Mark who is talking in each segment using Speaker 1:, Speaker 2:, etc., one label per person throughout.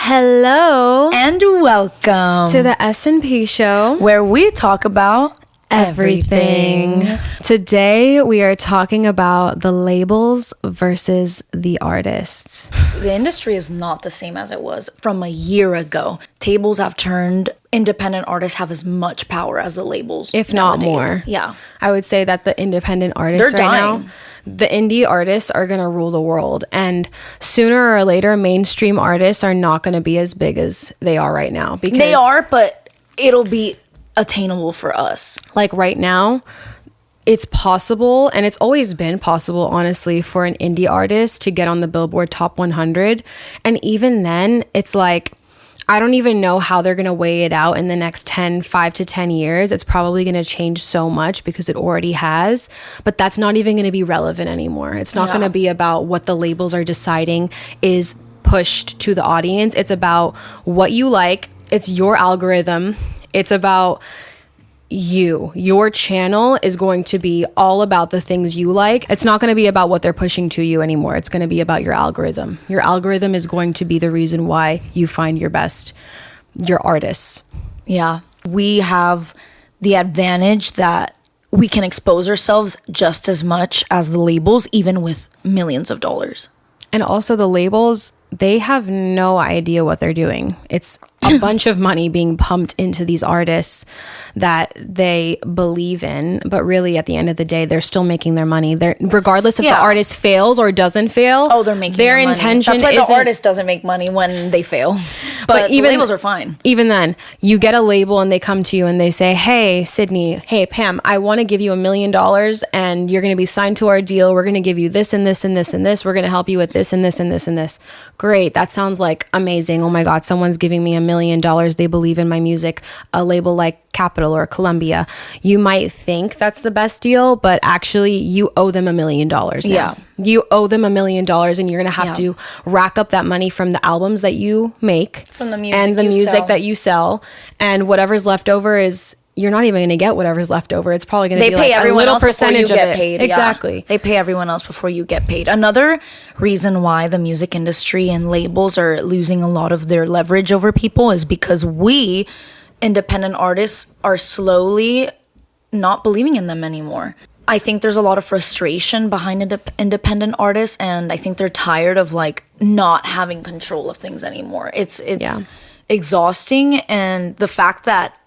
Speaker 1: Hello
Speaker 2: and welcome
Speaker 1: to the S&P Show,
Speaker 2: where we talk about everything.
Speaker 1: Today we are talking about the labels versus the artists.
Speaker 2: The industry is not the same as it was from a year ago. Tables have turned. Independent artists have as much power as the labels,
Speaker 1: if not
Speaker 2: nowadays.
Speaker 1: more.
Speaker 2: Yeah,
Speaker 1: I would say that the independent artists
Speaker 2: they're dying.
Speaker 1: Now, the indie artists are going to rule the world, and sooner or later mainstream artists are not going to be as big as they are right now, because
Speaker 2: they are, but it'll be attainable for us.
Speaker 1: Like right now, it's possible, and it's always been possible, honestly, for an indie artist to get on the Billboard Top 100. And even then, it's like, I don't even know how they're going to weigh it out in the next 5 to 10 years. It's probably going to change so much because it already has, but that's not even going to be relevant anymore. It's not going to be about what the labels are deciding is pushed to the audience. It's about what you like. It's your algorithm. It's about your channel is going to be all about the things you like. It's not going to be about what they're pushing to you anymore. It's going to be about your algorithm. Your algorithm is going to be the reason why you find your artists.
Speaker 2: Yeah. We have the advantage that we can expose ourselves just as much as the labels, even with millions of dollars.
Speaker 1: And also the labels, they have no idea what they're doing. It's a bunch of money being pumped into these artists that they believe in, but really at the end of the day, they're still making their money. They're, regardless if the artist fails or doesn't fail.
Speaker 2: Oh, they're making
Speaker 1: their
Speaker 2: money.
Speaker 1: intention.
Speaker 2: That's why the artist doesn't make money when they fail. But even, the labels are fine.
Speaker 1: Even then, you get a label and they come to you and they say, hey, Sydney, hey, Pam, I want to give you $1 million and you're going to be signed to our deal. We're going to give you this and this and this and this. We're going to help you with this and this and this and this. Great. That sounds like amazing. Oh my God, someone's giving me $1 million. They believe in my music. A label like Capitol or Columbia. You might think that's the best deal, but actually you owe them $1 million now.
Speaker 2: Yeah.
Speaker 1: You owe them $1 million and you're going to have to rack up that money from the albums that you make.
Speaker 2: From the music
Speaker 1: and the
Speaker 2: you
Speaker 1: music
Speaker 2: sell.
Speaker 1: that you sell. And whatever's left over is, you're not even going to get whatever's left over. It's probably going to be like a little percentage of it.
Speaker 2: Paid.
Speaker 1: Exactly.
Speaker 2: Yeah. They pay everyone else before you get paid. Another reason why the music industry and labels are losing a lot of their leverage over people is because we, independent artists, are slowly not believing in them anymore. I think there's a lot of frustration behind independent artists, and I think they're tired of like not having control of things anymore. It's exhausting, and the fact that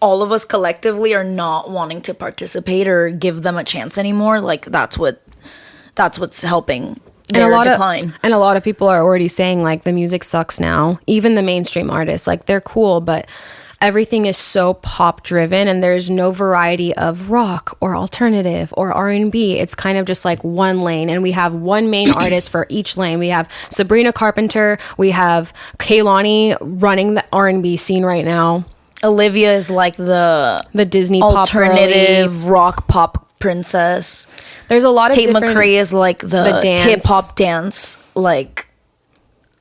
Speaker 2: all of us collectively are not wanting to participate or give them a chance anymore, like that's what's helping their decline.
Speaker 1: And a lot of people are already saying like the music sucks now. Even the mainstream artists, like they're cool, but everything is so pop driven and there's no variety of rock or alternative or R&B. It's kind of just like one lane, and we have one main artist for each lane. We have Sabrina Carpenter, we have Kehlani running the R&B scene right now.
Speaker 2: Olivia is like the
Speaker 1: Disney
Speaker 2: alternative rock pop princess.
Speaker 1: There's a lot of
Speaker 2: Tate McRae is like the hip hop dance like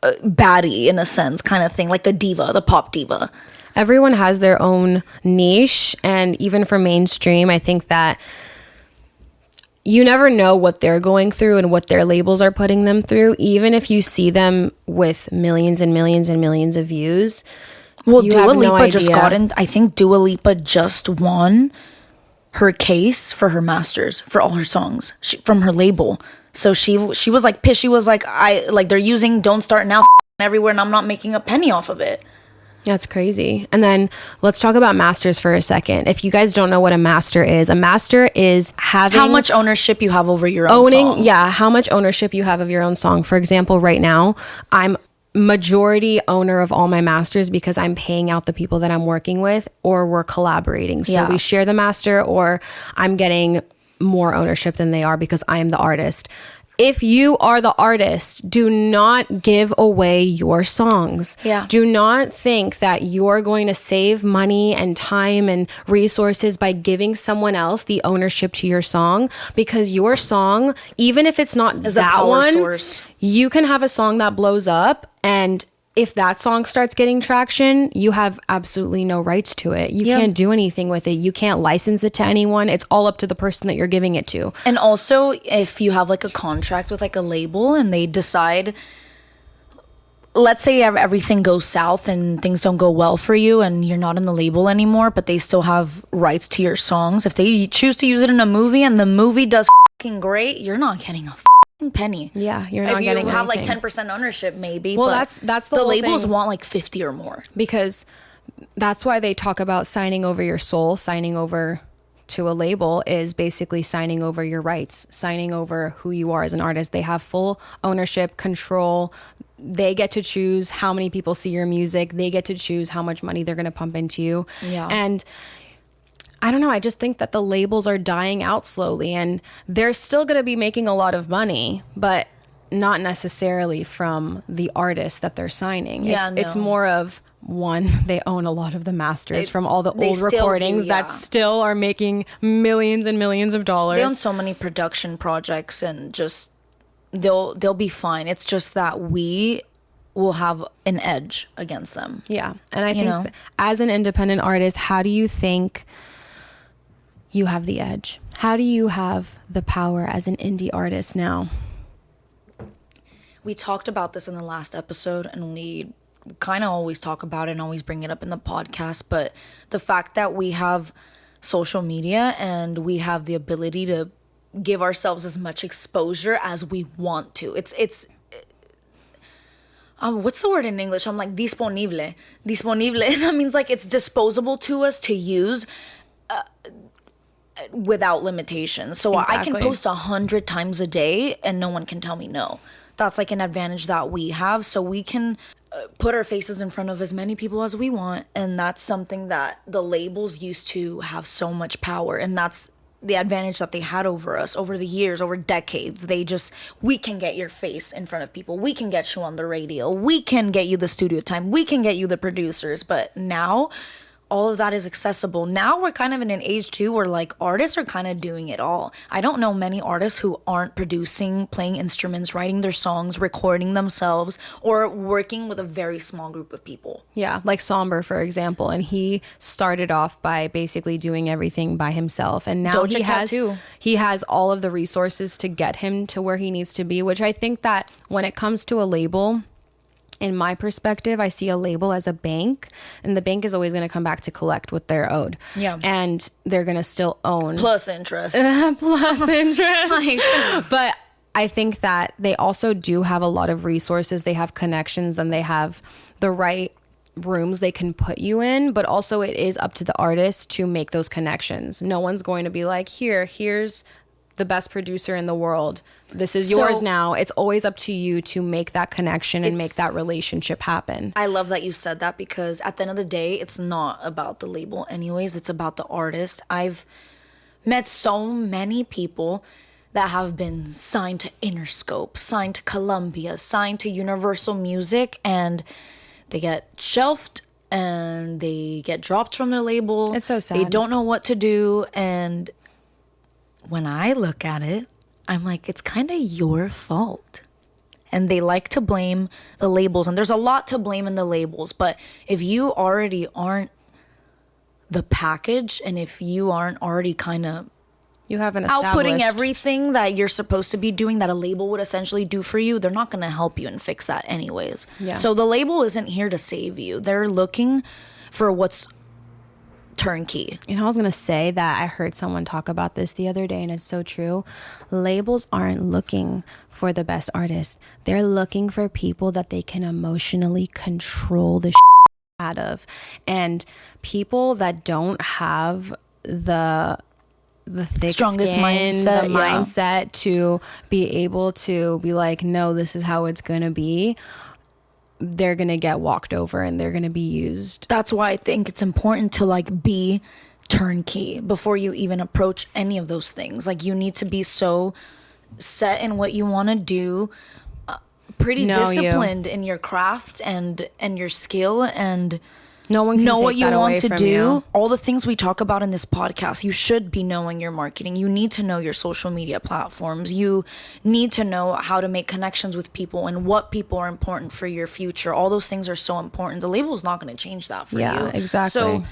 Speaker 2: baddie in a sense, kind of thing, like the diva, the pop diva.
Speaker 1: Everyone has their own niche, and even for mainstream, I think that you never know what they're going through and what their labels are putting them through, even if you see them with millions and millions and millions of views.
Speaker 2: Well, Dua Lipa just I think Dua Lipa just won her case for her masters for all her songs from her label. So she was like pissed. She was like, they're using Don't Start Now everywhere, and I'm not making a penny off of it.
Speaker 1: That's crazy. And then let's talk about masters for a second. If you guys don't know what a master is having
Speaker 2: how much ownership you have over your own song.
Speaker 1: Yeah, how much ownership you have of your own song. For example, right now, I'm majority owner of all my masters because I'm paying out the people that I'm working with, or we're collaborating. So we share the master, or I'm getting more ownership than they are because I am the artist. If you are the artist, do not give away your songs.
Speaker 2: Yeah.
Speaker 1: Do not think that you're going to save money and time and resources by giving someone else the ownership to your song, because your song, even if it's not that one, source. You can have a song that blows up, and if that song starts getting traction, you have absolutely no rights to it. You can't do anything with it. You can't license it to anyone. It's all up to the person that you're giving it to.
Speaker 2: And also, if you have like a contract with like a label and they decide, let's say everything goes south and things don't go well for you and you're not in the label anymore, but they still have rights to your songs. If they choose to use it in a movie and the movie does fucking great, you're not getting a fucking penny.
Speaker 1: Yeah, you're not
Speaker 2: if
Speaker 1: getting
Speaker 2: you have
Speaker 1: anything.
Speaker 2: like 10% ownership, maybe.
Speaker 1: Well,
Speaker 2: but
Speaker 1: that's the
Speaker 2: the
Speaker 1: whole
Speaker 2: labels
Speaker 1: thing.
Speaker 2: want like 50 or more.
Speaker 1: Because that's why they talk about signing over your soul, signing over to a label is basically signing over your rights, signing over who you are as an artist. They have full ownership, control. They get to choose how many people see your music. They get to choose how much money they're going to pump into you.
Speaker 2: Yeah.
Speaker 1: And I don't know. I just think that the labels are dying out slowly, and they're still going to be making a lot of money, but not necessarily from the artists that they're signing.
Speaker 2: Yeah,
Speaker 1: It's
Speaker 2: no.
Speaker 1: more of, one, they own a lot of the masters from all the
Speaker 2: they
Speaker 1: old
Speaker 2: still do,
Speaker 1: recordings
Speaker 2: yeah.
Speaker 1: that still are making millions and millions of dollars.
Speaker 2: They own so many production projects and just they'll be fine. It's just that we will have an edge against them.
Speaker 1: Yeah. And I
Speaker 2: You
Speaker 1: think
Speaker 2: know?
Speaker 1: as an independent artist, how do you think you have the edge? How do you have the power as an indie artist now?
Speaker 2: We talked about this in the last episode, and we kind of always talk about it and always bring it up in the podcast, but the fact that we have social media and we have the ability to give ourselves as much exposure as we want to. It's what's the word in English? I'm like disponible. That means like it's disposable to us to use without limitations. So I can
Speaker 1: Exactly.
Speaker 2: post 100 times a day and no one can tell me no. That's like an advantage that we have. So we can put our faces in front of as many people as we want. And that's something that the labels used to have so much power. And that's the advantage that they had over us over the years, over decades. We can get your face in front of people. We can get you on the radio. We can get you the studio time. We can get you the producers. But now all of that is accessible. Now we're kind of in an age too where like artists are kind of doing it all. I don't know many artists who aren't producing, playing instruments, writing their songs, recording themselves, or working with a very small group of people.
Speaker 1: Yeah, like Somber, for example. And he started off by basically doing everything by himself. And now
Speaker 2: Doja Cat too.
Speaker 1: he has all of the resources to get him to where he needs to be, which I think that when it comes to a label, in my perspective, I see a label as a bank, and the bank is always going to come back to collect what they're owed.
Speaker 2: Yeah.
Speaker 1: And they're going to still own
Speaker 2: Plus interest.
Speaker 1: plus interest.
Speaker 2: Like,
Speaker 1: But I think that they also do have a lot of resources. They have connections and they have the right rooms they can put you in, but also it is up to the artist to make those connections. No one's going to be like, here's the best producer in the world. This is yours now. It's always up to you to make that connection and make that relationship happen.
Speaker 2: I love that you said that because at the end of the day, it's not about the label anyways. It's about the artist. I've met so many people that have been signed to Interscope, signed to Columbia, signed to Universal Music, and they get shelved and they get dropped from their label.
Speaker 1: It's so sad.
Speaker 2: They don't know what to do. And when I look at it, I'm like, it's kind of your fault. And they like to blame the labels. And there's a lot to blame in the labels. But if you already aren't the package, and if you aren't already kind of
Speaker 1: You have an
Speaker 2: outputting
Speaker 1: established
Speaker 2: everything that you're supposed to be doing that a label would essentially do for you, they're not going to help you and fix that anyways.
Speaker 1: Yeah.
Speaker 2: So the label isn't here to save you. They're looking for what's turnkey.
Speaker 1: You know, I was going to say that I heard someone talk about this the other day, and it's so true. Labels aren't looking for the best artists. They're looking for people that they can emotionally control the out of. And people that don't have the thick
Speaker 2: Strongest
Speaker 1: skin,
Speaker 2: mindset,
Speaker 1: the
Speaker 2: yeah.
Speaker 1: mindset to be able to be like, no, this is how it's going to be. They're going to get walked over and they're going to be used.
Speaker 2: That's why I think it's important to like be turnkey before you even approach any of those things. Like you need to be so set in what you want to do, pretty
Speaker 1: Know you.
Speaker 2: disciplined in your craft and your skill, and
Speaker 1: No one can
Speaker 2: know
Speaker 1: take
Speaker 2: what you
Speaker 1: that away
Speaker 2: want to
Speaker 1: from
Speaker 2: do.
Speaker 1: you.
Speaker 2: All the things we talk about in this podcast, you should be knowing your marketing. You need to know your social media platforms. You need to know how to make connections with people and what people are important for your future. All those things are so important. The label is not going to change that for you.
Speaker 1: Yeah, exactly.
Speaker 2: So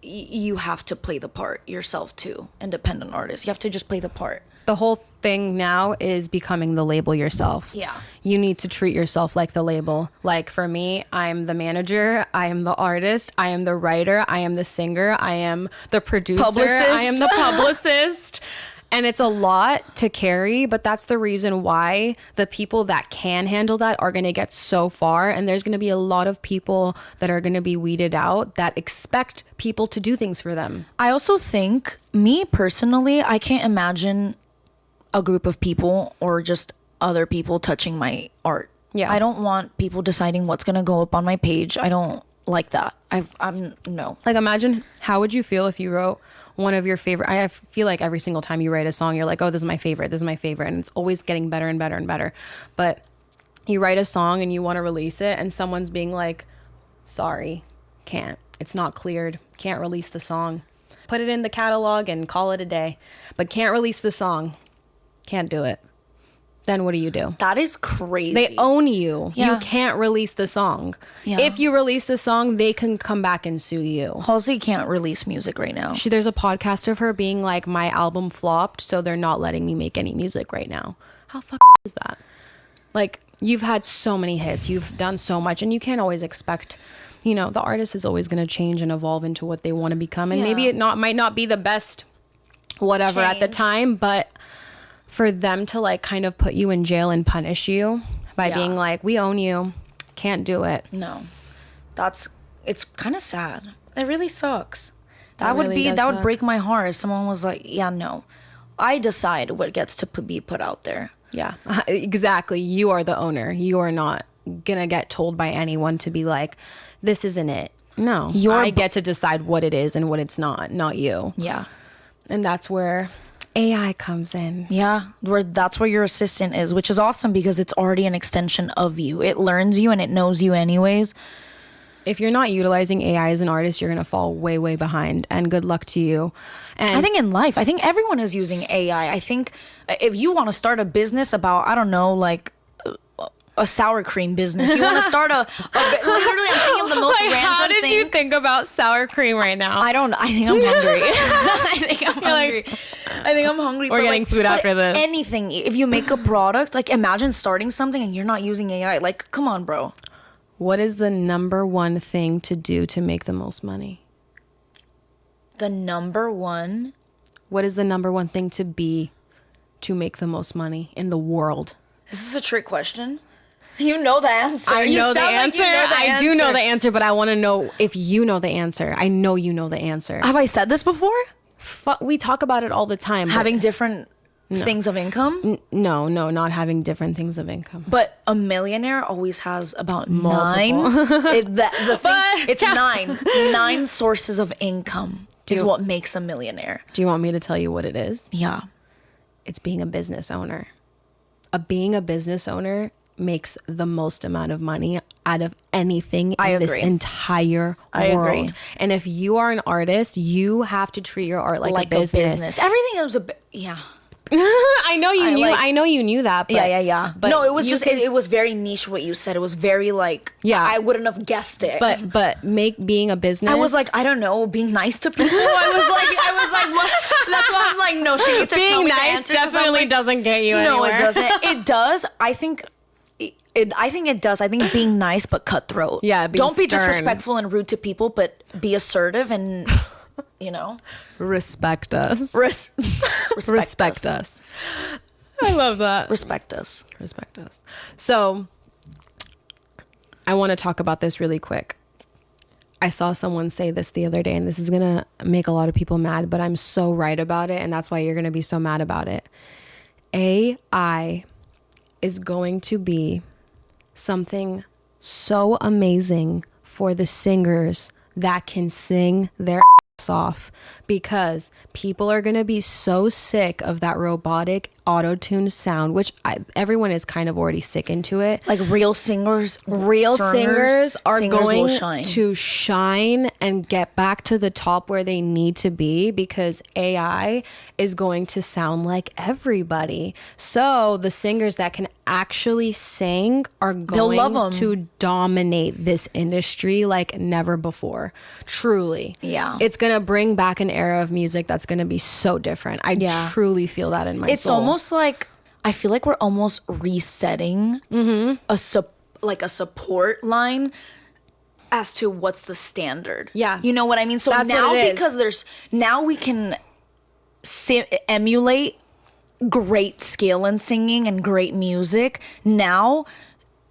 Speaker 2: you have to play the part yourself too, independent artist. You have to just play the part.
Speaker 1: The whole thing now is becoming the label yourself.
Speaker 2: Yeah.
Speaker 1: You need to treat yourself like the label. Like for me, I am the manager, I am the artist, I am the writer, I am the singer, I am the producer, I am the publicist. And it's a lot to carry, but that's the reason why the people that can handle that are going to get so far. And there's going to be a lot of people that are going to be weeded out that expect people to do things for them.
Speaker 2: I also think, me personally, I can't imagine a group of people or just other people touching my art.
Speaker 1: Yeah.
Speaker 2: I don't want people deciding what's going to go up on my page. I don't like that. I'm no.
Speaker 1: Like, imagine, how would you feel if you wrote one of your favorite? I feel like every single time you write a song, you're like, oh, this is my favorite. This is my favorite. And it's always getting better and better and better. But you write a song and you want to release it, and someone's being like, sorry, can't. It's not cleared. Can't release the song. Put it in the catalog and call it a day. But can't release the song. Can't do it. Then what do?
Speaker 2: That is crazy.
Speaker 1: They own you.
Speaker 2: Yeah.
Speaker 1: You can't release the song.
Speaker 2: Yeah.
Speaker 1: If you release the song, they can come back and sue you.
Speaker 2: Halsey can't release music right now.
Speaker 1: There's a podcast of her being like, my album flopped, so they're not letting me make any music right now. How is that? Like, you've had so many hits, you've done so much, and you can't always expect, the artist is always going to change and evolve into what they want to become. And maybe it might not be the best whatever at the time, but for them to like kind of put you in jail and punish you by being like, we own you, can't do it.
Speaker 2: No, it's kind of sad. It really sucks. That would break my heart if someone was like, yeah, no, I decide what gets to be put out there.
Speaker 1: Yeah, exactly. You are the owner. You are not gonna get told by anyone to be like, this isn't it. No, I get to decide what it is and what it's not you.
Speaker 2: Yeah.
Speaker 1: And that's where AI comes in.
Speaker 2: Yeah, that's where your assistant is, which is awesome because it's already an extension of you. It learns you and it knows you anyways.
Speaker 1: If you're not utilizing AI as an artist, you're going to fall way, way behind, and good luck to you. And
Speaker 2: I think in life, I think everyone is using AI. I think if you want to start a business about, I don't know, like a sour cream business, you want to start literally, I'm thinking of the most random
Speaker 1: how did
Speaker 2: thing.
Speaker 1: you think about sour cream right now?
Speaker 2: I think I'm hungry. I think I'm hungry.
Speaker 1: We're getting food after this.
Speaker 2: Anything, if you make a product, like imagine starting something and you're not using AI. Like, come on, bro.
Speaker 1: What is the number one thing to do to make the most money?
Speaker 2: The number one?
Speaker 1: What is the number one thing to be to make the most money in the world?
Speaker 2: This is a trick question. You know the answer.
Speaker 1: I know the answer. I do know
Speaker 2: answer.
Speaker 1: the answer, but I want to know if you know the answer. I know you know the answer.
Speaker 2: Have I said this before?
Speaker 1: We talk about it all the time.
Speaker 2: Having different things of income?
Speaker 1: No, not having different things of income.
Speaker 2: But a millionaire always has about
Speaker 1: Multiple.
Speaker 2: 9. It's 9. 9 sources of income is what makes a millionaire.
Speaker 1: Do you want me to tell you what it is?
Speaker 2: Yeah.
Speaker 1: It's being a business owner. Being a business owner makes the most amount of money out of anything in this entire world. And if you are an artist, you have to treat your art like a business.
Speaker 2: Everything is yeah.
Speaker 1: I know you knew. I know you knew that. But,
Speaker 2: yeah. But no, it was just it was very niche what you said. It was very like I wouldn't have guessed it.
Speaker 1: But being a business.
Speaker 2: I was like, I don't know, being nice to people. I was like, what? That's why I'm like, no. She needs to tell me the answer.
Speaker 1: Being nice definitely doesn't get you anywhere.
Speaker 2: No, it doesn't. It does. I think it does. I think being nice but cutthroat.
Speaker 1: Yeah.
Speaker 2: Don't be disrespectful and rude to people, but be assertive and
Speaker 1: respect us.
Speaker 2: Respect us.
Speaker 1: I love that.
Speaker 2: Respect us.
Speaker 1: So I want to talk about this really quick. I saw someone say this the other day, and this is going to make a lot of people mad, but I'm so right about it, and that's why you're going to be so mad about it. AI is going to be something so amazing for the singers that can sing their ass off, because people are going to be so sick of that robotic auto-tuned sound, which everyone is kind of already sick into it.
Speaker 2: Like real singers are
Speaker 1: going to shine and get back to the top where they need to be, because AI is going to sound like everybody. So the singers that can actually sing are
Speaker 2: They'll love 'em.
Speaker 1: going to dominate this industry like never before. Truly.
Speaker 2: Yeah.
Speaker 1: It's going to bring back an era of music that's going to be so different. I truly feel that in my soul.
Speaker 2: It's almost like, I feel like we're almost resetting a support line as to what's the standard.
Speaker 1: Yeah.
Speaker 2: You know what I mean? So
Speaker 1: That's
Speaker 2: now,
Speaker 1: what it is.
Speaker 2: because now we can emulate great skill in singing and great music. Now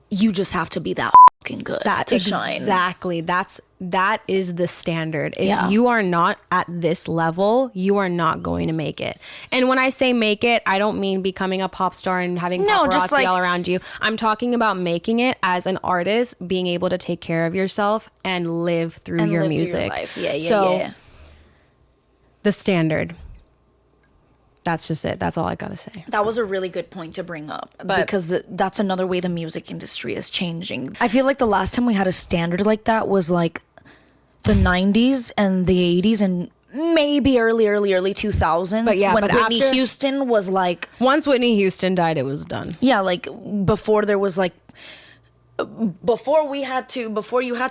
Speaker 2: you just have to be that fucking good to shine.
Speaker 1: Exactly. That is the standard. If you are not at this level, you are not going to make it. And when I say make it, I don't mean becoming a pop star and having paparazzi all around you. I'm talking about making it as an artist, being able to take care of yourself and live through your music.
Speaker 2: Through your life.
Speaker 1: So the standard. That's just it. That's all I gotta say.
Speaker 2: That was a really good point to bring up, because that's another way the music industry is changing. I feel like the last time we had a standard like that was like the 90s and the 80s and maybe early 2000s. When Whitney Houston was like...
Speaker 1: Once Whitney Houston died, it was done.
Speaker 2: Yeah, like before there was like... Before you had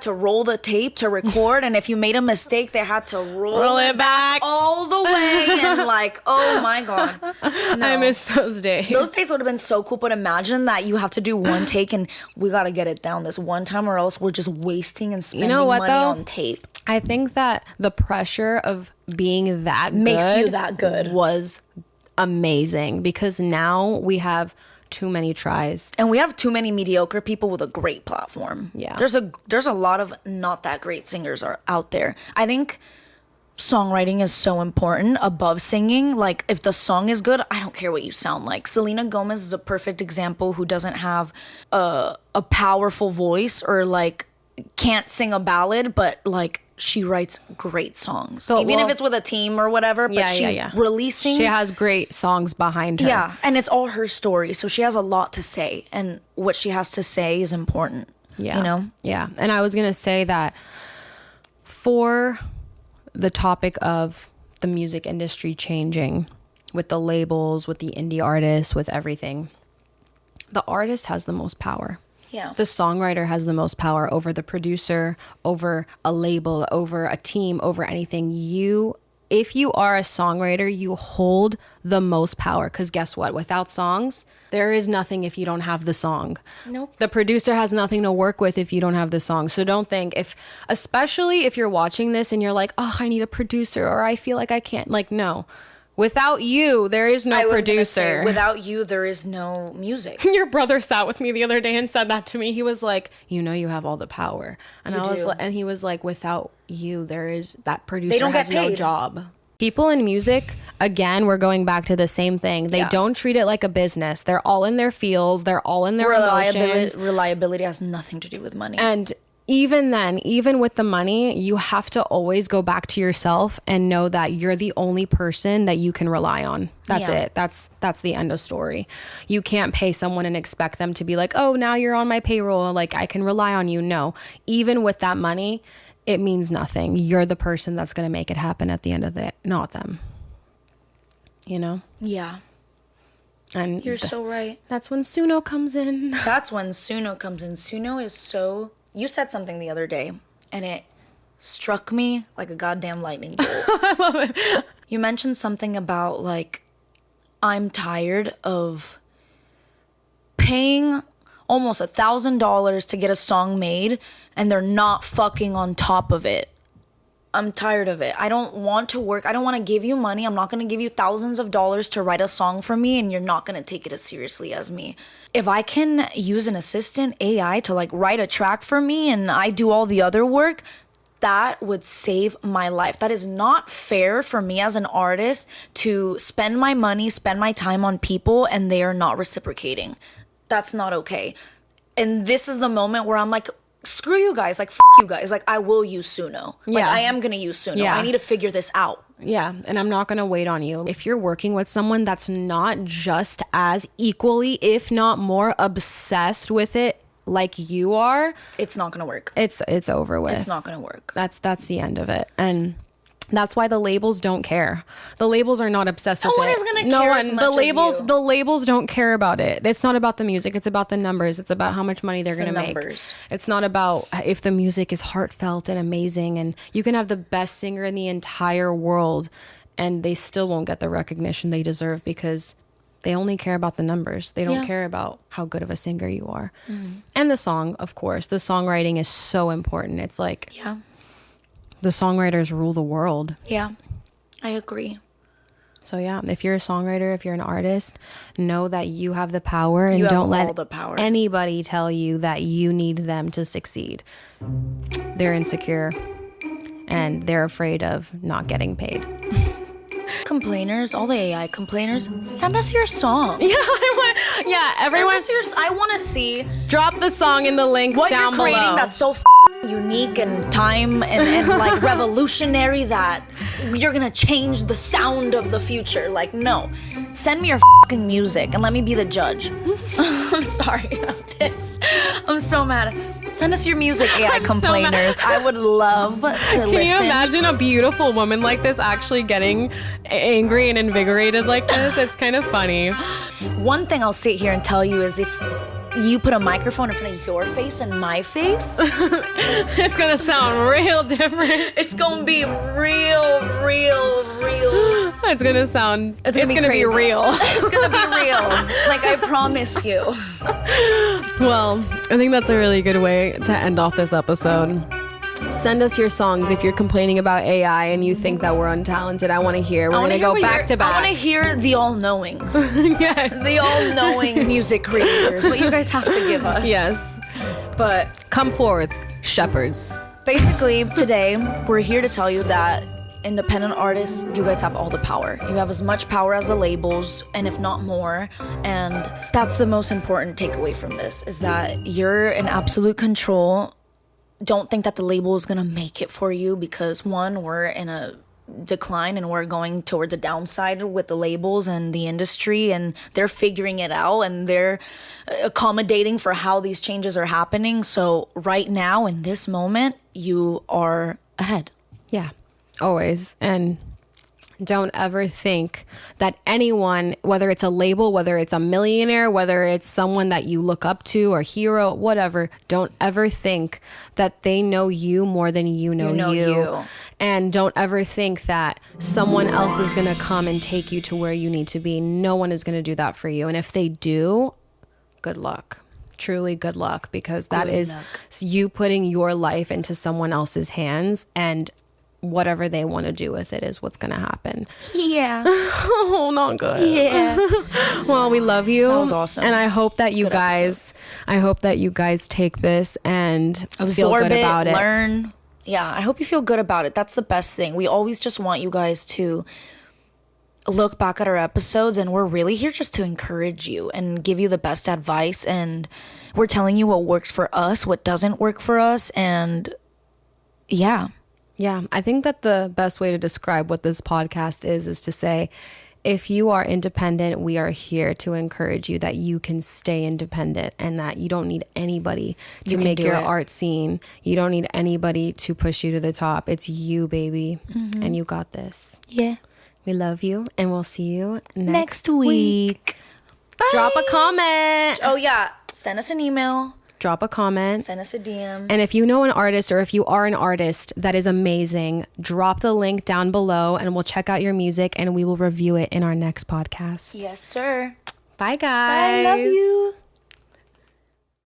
Speaker 2: to roll the tape to record, and if you made a mistake, they had to roll it back all the way, and like, oh my god, no.
Speaker 1: I miss those days.
Speaker 2: Those days would have been so cool. But imagine that you have to do one take, and we got to get it down this one time, or else we're just wasting and spending money on tape.
Speaker 1: I think that the pressure of being that
Speaker 2: makes you that good
Speaker 1: was amazing, because now we have too many tries,
Speaker 2: and we have too many mediocre people with a great platform.
Speaker 1: Yeah,
Speaker 2: there's a lot of not that great singers are out there. I think songwriting is so important above singing. Like, if the song is good, I don't care what you sound like. Selena Gomez is a perfect example, who doesn't have a powerful voice, or like can't sing a ballad, but like she writes great songs. So even if it's with a team or whatever, but she's releasing.
Speaker 1: She has great songs behind her.
Speaker 2: Yeah, and it's all her story. So she has a lot to say, and what she has to say is important.
Speaker 1: Yeah.
Speaker 2: You know?
Speaker 1: Yeah. And I was going to say that for the topic of the music industry changing, with the labels, with the indie artists, with everything, the artist has the most power.
Speaker 2: Yeah.
Speaker 1: The songwriter has the most power over the producer, over a label, over a team, over anything. If you are a songwriter, you hold the most power, because guess what? Without songs, there is nothing if you don't have the song.
Speaker 2: Nope.
Speaker 1: The producer has nothing to work with if you don't have the song. So don't think, especially if you're watching this and you're like, oh, I need a producer, or I feel like I can't. Like, no. Without you, there is no producer.
Speaker 2: Without you, there is no music.
Speaker 1: Your brother sat with me the other day and said that to me. He was like, you have all the power. And he was like, without you, that producer has no job. People in music, again, we're going back to the same thing. They don't treat it like a business. They're all in their fields. They're all in their emotions.
Speaker 2: Reliability has nothing to do with money.
Speaker 1: And even then, even with the money, you have to always go back to yourself and know that you're the only person that you can rely on. That's it. That's the end of story. You can't pay someone and expect them to be like, oh, now you're on my payroll, like I can rely on you. No, even with that money, it means nothing. You're the person that's going to make it happen at the end of it, not them. You know?
Speaker 2: Yeah.
Speaker 1: And
Speaker 2: you're so right.
Speaker 1: That's when Suno comes in.
Speaker 2: Suno is so... You said something the other day, and it struck me like a goddamn lightning bolt.
Speaker 1: I love it.
Speaker 2: You mentioned something about, like, I'm tired of paying almost $1,000 to get a song made, and they're not fucking on top of it. I'm tired of it. I don't want to work. I don't want to give you money. I'm not going to give you thousands of dollars to write a song for me, and you're not going to take it as seriously as me. If I can use an assistant AI to like write a track for me and I do all the other work, that would save my life. That is not fair for me as an artist to spend my money, spend my time on people, and they are not reciprocating. That's not okay. And this is the moment where I'm like, screw you guys, like, you guys, like, I will use Suno. Like, I am gonna use Suno. I need to figure this out.
Speaker 1: Yeah, and I'm not gonna wait on you. If you're working with someone that's not just as equally, if not more obsessed with it like you are,
Speaker 2: it's not gonna work.
Speaker 1: It's over with.
Speaker 2: It's not gonna work.
Speaker 1: That's the end of it. And That's why the labels don't care. The labels are not obsessed with it.
Speaker 2: No one is gonna care as much as you.
Speaker 1: The labels don't care about it. It's not about the music. It's about the numbers. It's about how much money they're going to make. It's not about if the music is heartfelt and amazing. And you can have the best singer in the entire world and they still won't get the recognition they deserve because they only care about the numbers. They don't care about how good of a singer you are. And the song, of course. The songwriting is so important. It's like...
Speaker 2: Yeah.
Speaker 1: The songwriters rule the world.
Speaker 2: Yeah, I agree.
Speaker 1: So yeah, if you're a songwriter, if you're an artist, know that you have the power and don't let anybody tell you that you need them to succeed. They're insecure and they're afraid of not getting paid.
Speaker 2: Complainers, all the AI complainers, send us your song.
Speaker 1: Everyone.
Speaker 2: I want to see.
Speaker 1: Drop the song in the link
Speaker 2: what
Speaker 1: down
Speaker 2: you're creating
Speaker 1: below.
Speaker 2: That's so unique and time and like revolutionary that you're gonna change the sound of the future. Like, no, send me your fucking music and let me be the judge. I'm sorry about this. I'm so mad. Send us your music, AI complainers. So I would love to listen.
Speaker 1: Can you imagine a beautiful woman like this actually getting angry and invigorated like this? It's kind of funny.
Speaker 2: One thing I'll sit here and tell you is if you put a microphone in front of your face and my face,
Speaker 1: it's gonna sound real different.
Speaker 2: It's gonna be real.
Speaker 1: It's gonna sound. It's gonna be real.
Speaker 2: It's gonna be real. Like, I promise you.
Speaker 1: Well, I think that's a really good way to end off this episode. Send us your songs if you're complaining about AI and you think that we're untalented. I want to hear. We're going to go back to back.
Speaker 2: I want to hear the all-knowings.
Speaker 1: Yes.
Speaker 2: The all-knowing music creators. What you guys have to give us.
Speaker 1: Yes.
Speaker 2: But
Speaker 1: come forth, shepherds.
Speaker 2: Basically, today, we're here to tell you that independent artists, you guys have all the power. You have as much power as the labels, and if not more. And that's the most important takeaway from this, is that you're in absolute control. Don't think that the label is going to make it for you because, one, we're in a decline and we're going towards a downside with the labels and the industry, and they're figuring it out and they're accommodating for how these changes are happening. So right now, in this moment, you are ahead.
Speaker 1: Yeah, always. And don't ever think that anyone, whether it's a label, whether it's a millionaire, whether it's someone that you look up to or hero, whatever, don't ever think that they know you more than you know you. And don't ever think that someone else is going to come and take you to where you need to be. No one is going to do that for you. And if they do, good luck. Truly good luck, because that is you putting your life into someone else's hands, and whatever they want to do with it is what's going to happen.
Speaker 2: Yeah.
Speaker 1: Oh, not good.
Speaker 2: Yeah.
Speaker 1: Well, we love you.
Speaker 2: That was awesome.
Speaker 1: And I hope that you guys take this and feel good about it.
Speaker 2: Learn. Yeah, I hope you feel good about it. That's the best thing. We always just want you guys to look back at our episodes, and we're really here just to encourage you and give you the best advice, and we're telling you what works for us, what doesn't work for us, and yeah, I think that the best way to describe what this podcast is to say, if you are independent, we are here to encourage you that you can stay independent and that you don't need anybody to make your art scene. You don't need anybody to push you to the top. It's you, baby, and you got this. Yeah.
Speaker 1: We love you, and we'll see you
Speaker 2: next week.
Speaker 1: Bye. Drop a comment.
Speaker 2: Oh, yeah. Send us an email.
Speaker 1: Drop a comment.
Speaker 2: Send us a DM.
Speaker 1: And if you know an artist, or if you are an artist that is amazing, drop the link down below and we'll check out your music and we will review it in our next podcast.
Speaker 2: Yes, sir.
Speaker 1: Bye, guys.
Speaker 2: I love you.